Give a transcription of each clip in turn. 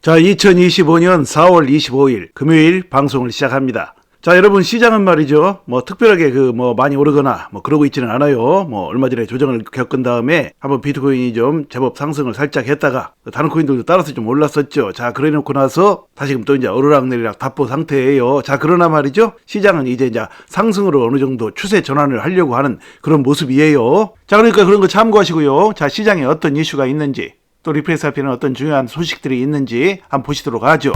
자, 2025년 4월 25일 금요일 방송을 시작합니다. 자, 여러분, 시장은 말이죠. 특별하게 많이 오르거나 그러고 있지는 않아요. 얼마 전에 조정을 겪은 다음에 한번 비트코인이 좀 제법 상승을 살짝 했다가 다른 코인들도 따라서 좀 올랐었죠. 자, 그래 놓고 나서 다시금 또 이제 오르락내리락 답보 상태예요. 자, 그러나 말이죠. 시장은 이제 상승으로 어느 정도 추세 전환을 하려고 하는 그런 모습이에요. 자, 그러니까 그런 거 참고하시고요. 자, 시장에 어떤 이슈가 있는지, 또 리플레이스 RP는 어떤 중요한 소식들이 있는지 한번 보시도록 하죠.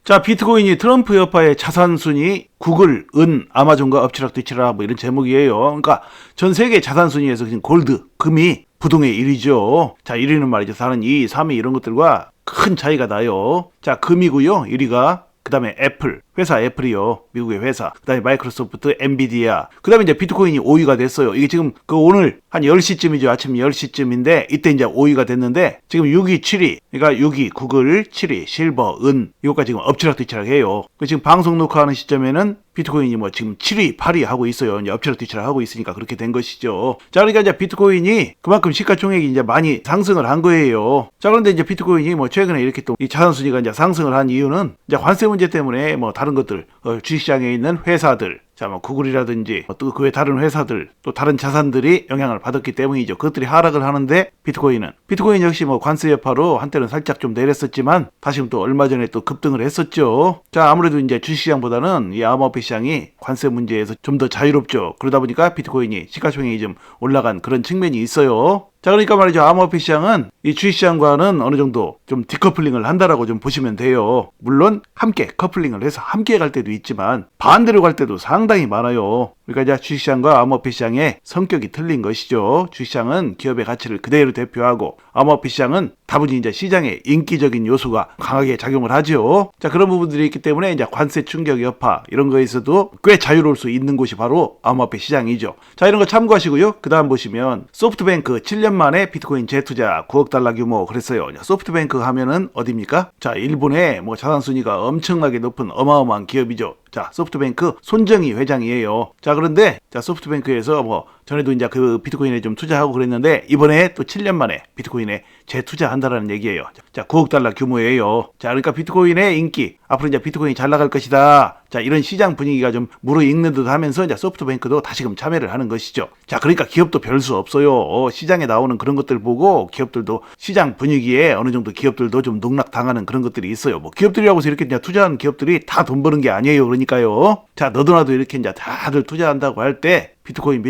자, 비트코인이 트럼프 여파의 자산 순위 구글, 은, 아마존과 엎치락뒤치락 이런 제목이에요. 그러니까 전 세계 자산 순위에서 지금 골드, 금이 부동의 1위죠. 자, 1위는 말이죠. 다른 2위, 3위 이런 것들과 큰 차이가 나요. 자, 금이고요. 1위가. 그 다음에 애플, 회사 애플이요. 미국의 회사. 그 다음에 마이크로소프트, 엔비디아. 그 다음에 이제 비트코인이 5위가 됐어요. 이게 지금 오늘 한 10시쯤이죠. 아침 10시쯤인데 이때 이제 5위가 됐는데 지금 6위, 7위. 그러니까 6위 구글, 7위 실버, 은. 이것까지 지금 엎치락뒤치락 해요. 지금 방송 녹화하는 시점에는 비트코인이 지금 7위, 8위 하고 있어요. 이제 엎치락뒤치락 하고 있으니까 그렇게 된 것이죠. 자, 그러니까 이제 비트코인이 그만큼 시가총액이 이제 많이 상승을 한 거예요. 자, 그런데 이제 비트코인이 최근에 이렇게 또 이 자산순위가 이제 상승을 한 이유는 이제 관세 문제 때문에 다른 것들, 주식시장에 있는 회사들, 자, 구글이라든지 또 그 외 다른 회사들, 또 다른 자산들이 영향을 받았기 때문이죠. 그것들이 하락을 하는데 비트코인 역시 관세 여파로 한때는 살짝 좀 내렸었지만 다시 또 얼마 전에 또 급등을 했었죠. 자, 아무래도 이제 주식시장보다는 이 암호화폐 시장이 관세 문제에서 좀 더 자유롭죠. 그러다 보니까 비트코인이 시가총액이 좀 올라간 그런 측면이 있어요. 자, 그러니까 말이죠. 암호화폐 시장은 이 주식시장과는 어느 정도 좀 디커플링을 한다라고 좀 보시면 돼요. 물론 함께 커플링을 해서 함께 갈 때도 있지만 반대로 갈 때도 상당히 많아요. 그러니까 이제 주식시장과 암호화폐 시장의 성격이 틀린 것이죠. 주식시장은 기업의 가치를 그대로 대표하고 암호화폐 시장은 다분히 이제 시장의 인기적인 요소가 강하게 작용을 하죠. 자, 그런 부분들이 있기 때문에 이제 관세 충격 여파 이런 거에서도 꽤 자유로울 수 있는 곳이 바로 암호화폐 시장이죠. 자, 이런 거 참고하시고요. 그 다음 보시면 소프트뱅크 7년 만에 비트코인 재투자 9억 달러 규모 그랬어요. 소프트뱅크 하면은 어디입니까? 자, 일본의 자산 순위가 엄청나게 높은 어마어마한 기업이죠. 자, 소프트뱅크 손정희 회장이에요. 자, 그런데 자, 소프트뱅크에서 전에도 이제 그 비트코인에 좀 투자하고 그랬는데 이번에 또 7년 만에 비트코인에 재투자한다라는 얘기예요. 자, 9억 달러 규모예요. 자, 그러니까 비트코인의 인기, 앞으로 이제 비트코인이 잘 나갈 것이다. 자, 이런 시장 분위기가 좀 무르익는 듯 하면서 이제 소프트뱅크도 다시금 참여를 하는 것이죠. 자, 그러니까 기업도 별 수 없어요. 시장에 나오는 그런 것들 보고 기업들도 시장 분위기에 어느 정도 기업들도 좀 농락당하는 그런 것들이 있어요. 기업들이라고 해서 이렇게 이제 투자하는 기업들이 다 돈 버는 게 아니에요. 그러니까요. 자, 너도나도 이렇게 이제 다들 투자한다고 할 때 비트코인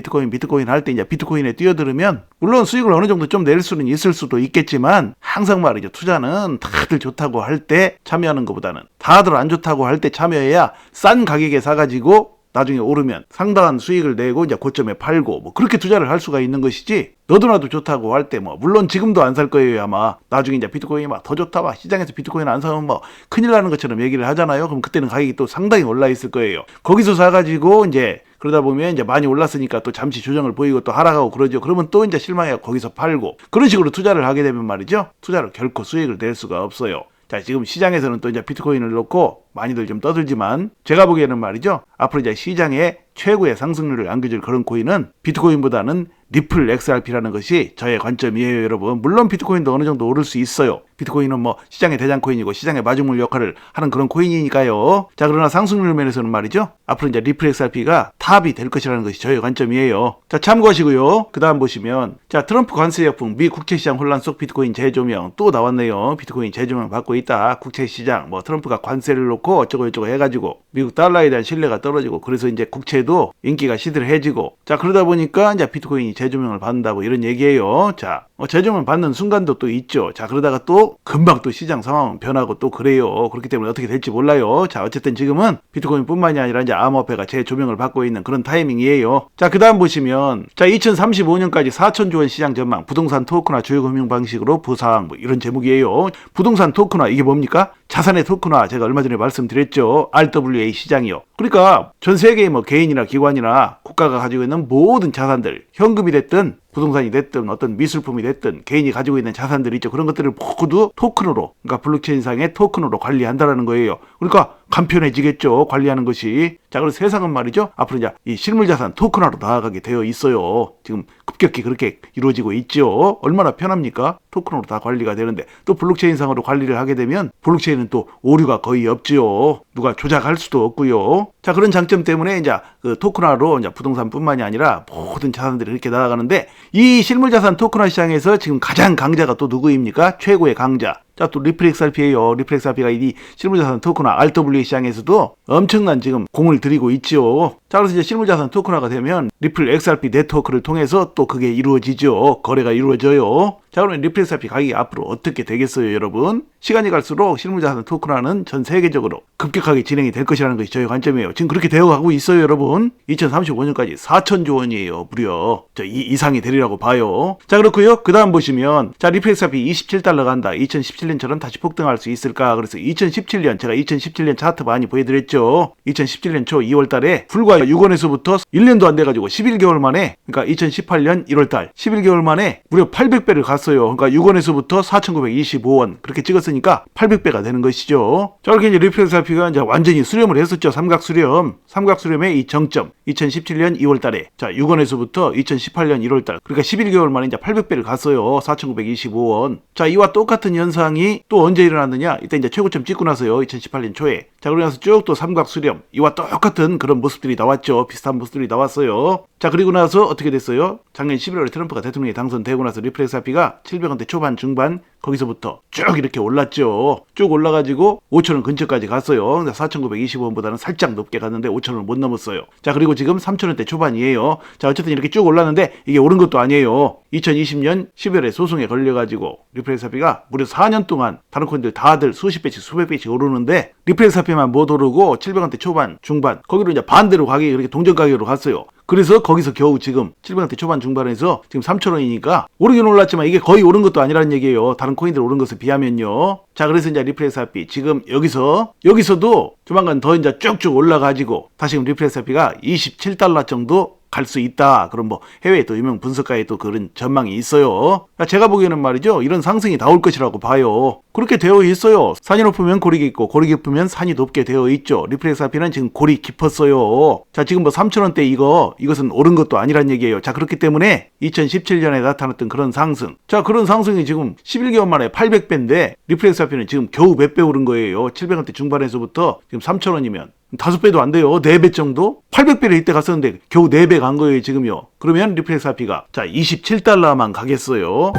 할 때 이제 비트코인에 뛰어들으면 물론 수익을 어느 정도 좀 낼 수는 있을 수도 있겠지만 항상 말이죠. 투자는 다들 좋다고 할 때 참여하는 것보다는 다들 안 좋다고 할 때 참여해야 싼 가격에 사가지고 나중에 오르면 상당한 수익을 내고 이제 고점에 팔고 그렇게 투자를 할 수가 있는 것이지 너도나도 좋다고 할 때 물론 지금도 안 살 거예요. 아마 나중에 이제 비트코인이 더 좋다 시장에서 비트코인 안 사면 큰일 나는 것처럼 얘기를 하잖아요. 그럼 그때는 가격이 또 상당히 올라 있을 거예요. 거기서 사가지고 이제 그러다 보면 이제 많이 올랐으니까 또 잠시 조정을 보이고 또 하락하고 그러죠. 그러면 또 이제 실망해서 거기서 팔고 그런 식으로 투자를 하게 되면 말이죠. 투자로 결코 수익을 낼 수가 없어요. 자, 지금 시장에서는 또 이제 비트코인을 놓고 많이들 좀 떠들지만 제가 보기에는 말이죠. 앞으로 이제 시장에 최고의 상승률을 안겨줄 그런 코인은 비트코인보다는 리플 XRP라는 것이 저의 관점이에요, 여러분. 물론 비트코인도 어느 정도 오를 수 있어요. 비트코인은 시장의 대장 코인이고 시장의 마중물 역할을 하는 그런 코인이니까요. 자, 그러나 상승률 면에서는 말이죠. 앞으로 이제 리플 XRP가 탑이 될 것이라는 것이 저의 관점이에요. 자, 참고하시고요. 그 다음 보시면 자, 트럼프 관세 역풍, 미 국채시장 혼란 속 비트코인 재조명 또 나왔네요. 비트코인 재조명 받고 있다. 국채시장 트럼프가 관세를 놓고 어쩌고 저쩌고 해가지고 미국 달러에 대한 신뢰가 떨어지고 그래서 이제 국채도 인기가 시들해지고 자, 그러다 보니까 이제 비트코인이 재조명을 받는다고 이런 얘기예요. 자, 재조명 받는 순간도 또 있죠. 자, 그러다가 또 금방 또 시장 상황은 변하고 또 그래요. 그렇기 때문에 어떻게 될지 몰라요. 자, 어쨌든 지금은 비트코인뿐만이 아니라 이제 암호화폐가 재조명을 받고 있는 그런 타이밍이에요. 자, 그 다음 보시면 자, 2035년까지 4천조 원 시장 전망, 부동산 토큰화 주요 금융 방식으로 부상 이런 제목이에요. 부동산 토큰화 이게 뭡니까? 자산의 토큰화 제가 얼마 전에 말씀드렸죠. RWA 시장이요. 그러니까 전 세계의 개인이나 기관이나 국가가 가지고 있는 모든 자산들, 현금이 됐든 부동산이 됐든 어떤 미술품이 됐든 개인이 가지고 있는 자산들이 있죠. 그런 것들을 모두 토큰으로, 그러니까 블록체인상의 토큰으로 관리한다라는 거예요. 그러니까 간편해지겠죠, 관리하는 것이. 자, 그래서 세상은 말이죠, 앞으로 이제 이 실물자산 토큰화로 나아가게 되어 있어요. 지금 급격히 그렇게 이루어지고 있죠. 얼마나 편합니까? 토큰으로 다 관리가 되는데, 또 블록체인상으로 관리를 하게 되면 블록체인은 또 오류가 거의 없죠. 누가 조작할 수도 없고요. 자, 그런 장점 때문에 이제 그 토큰화로 이제 부동산뿐만이 아니라 모든 자산들이 이렇게 나아가는데, 이 실물자산 토큰화 시장에서 지금 가장 강자가 또 누구입니까? 최고의 강자. 자, 또 리플렉스RP예요. 리플렉스RP가 이 실물자산 토큰화 RWA 시장에서도 엄청난 지금 공을 들이고 있죠. 자, 그래서 이제 실물자산 토큰화가 되면 리플 XRP 네트워크를 통해서 또 그게 이루어지죠. 거래가 이루어져요. 자, 그러면 리플렉스RP 가격이 앞으로 어떻게 되겠어요, 여러분? 시간이 갈수록 실물자산 토큰화는 전 세계적으로 급격하게 진행이 될 것이라는 것이 저희 관점이에요. 지금 그렇게 되어가고 있어요, 여러분. 2035년까지 4천조 원이에요, 무려. 이 이상이 되리라고 봐요. 자, 그렇고요. 그 다음 보시면, 자, 리플렉스RP 27달러 간다. 2017년처럼 다시 폭등할 수 있을까? 그래서 2017년, 제가 2017년 차트 많이 보여드렸죠. 2017년 초 2월 달에 불과 6원에서부터 1년도 안 돼가지고 11개월 만에, 그러니까 2018년 1월 달 11개월 만에 무려 800배를 갔어요. 그러니까 6원에서부터 4,925원 그렇게 찍었으니까 800배가 되는 것이죠. 자, 이렇게 이제 리플렉스RP가 이제 완전히 수렴을 했었죠. 삼각수렴의 이 정점 2017년 2월 달에, 자, 6원에서부터 2018년 1월 달, 그러니까 11개월 만에 이제 800배를 갔어요. 4,925원. 자, 이와 똑같은 현상이 또 언제 일어났느냐? 이때 이제 최고점 찍고 나서요. 2018년 초에. 자, 그러고 나서 쭉 또 삼각수렴, 이와 똑같은 그런 모습들이 나왔죠. 비슷한 모습들이 나왔어요. 자, 그리고 나서 어떻게 됐어요? 작년 11월에 트럼프가 대통령에 당선되고 나서 리플렉스RP가 700원대 초반 중반 거기서부터 쭉 이렇게 올랐죠. 쭉 올라가지고 5,000원 근처까지 갔어요. 4,920원보다는 살짝 높게 갔는데 5,000원을 못 넘었어요. 자, 그리고 지금 3,000원대 초반이에요. 자, 어쨌든 이렇게 쭉 올랐는데 이게 오른 것도 아니에요. 2020년 10월에 소송에 걸려가지고 리플렉스RP가 무려 4년 동안 다른 코인들 다들 수십 배씩 수백 배씩 오르는데 리플렉스RP만 못 오르고 700원대 초반 중반 거기로 이제 반대로 가격이 그렇게 동전 가격으로 갔어요. 그래서 거기서 겨우 지금 700원대 초반 중반에서 지금 3,000원이니까 오르긴 올랐지만 이게 거의 오른 것도 아니라는 얘기예요. 다른 코인들 오른 것에 비하면요. 자, 그래서 이제 리플렉스RP 지금 여기서도 조만간 더 이제 쭉쭉 올라가지고 다시 리플렉스RP가 27달러 정도 갈 수 있다. 그럼 뭐 해외에 또 유명 분석가의 또 그런 전망이 있어요. 제가 보기에는 말이죠, 이런 상승이 나올 것이라고 봐요. 그렇게 되어 있어요. 산이 높으면 골이 깊고 골이 깊으면 산이 높게 되어 있죠. 리플렉스RP는 지금 골이 깊었어요. 자, 지금 뭐 3,000원대 이것은 오른 것도 아니란 얘기예요. 자, 그렇기 때문에 2017년에 나타났던 그런 상승, 자, 그런 상승이 지금 11개월 만에 800배인데 리플렉스RP는 지금 겨우 몇 배 오른 거예요. 700원대 중반에서부터 지금 3,000원이면 5배도 안 돼요. 4배 정도? 800배를 이때 갔었는데 겨우 4배 간 거예요, 지금요. 그러면 리플렉스RP가 자, 27달러만 가겠어요.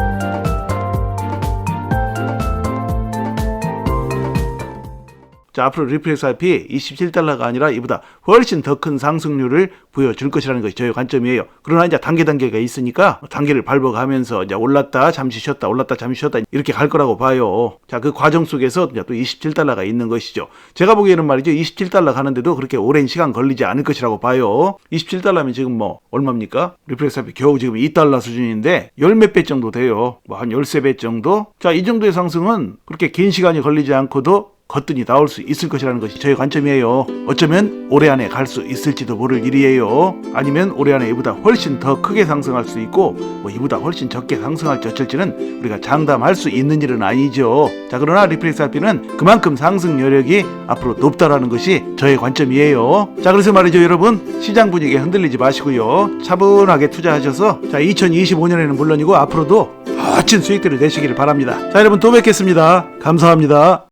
자, 앞으로 리플렉스RP 27달러가 아니라 이보다 훨씬 더 큰 상승률을 보여줄 것이라는 것이 저의 관점이에요. 그러나 이제 단계가 있으니까 단계를 밟아가면서 이제 올랐다 잠시 쉬었다 올랐다 잠시 쉬었다 이렇게 갈 거라고 봐요. 자, 그 과정 속에서 이제 또 27달러가 있는 것이죠. 제가 보기에는 말이죠, 27달러 가는데도 그렇게 오랜 시간 걸리지 않을 것이라고 봐요. 27달러면 지금 뭐 얼마입니까? 리플렉스RP 겨우 지금 2달러 수준인데 열 몇 배 정도 돼요. 뭐 한 13배 정도? 자, 이 정도의 상승은 그렇게 긴 시간이 걸리지 않고도 거뜬히 나올 수 있을 것이라는 것이 저의 관점이에요. 어쩌면 올해 안에 갈 수 있을지도 모를 일이에요. 아니면 올해 안에 이보다 훨씬 더 크게 상승할 수 있고 뭐 이보다 훨씬 적게 상승할지 어쩔지는 우리가 장담할 수 있는 일은 아니죠. 자, 그러나 리플렉스RP는 그만큼 상승 여력이 앞으로 높다라는 것이 저의 관점이에요. 자, 그래서 말이죠, 여러분, 시장 분위기에 흔들리지 마시고요, 차분하게 투자하셔서 자, 2025년에는 물론이고 앞으로도 멋진 수익들을 내시기를 바랍니다. 자, 여러분, 또 뵙겠습니다. 감사합니다.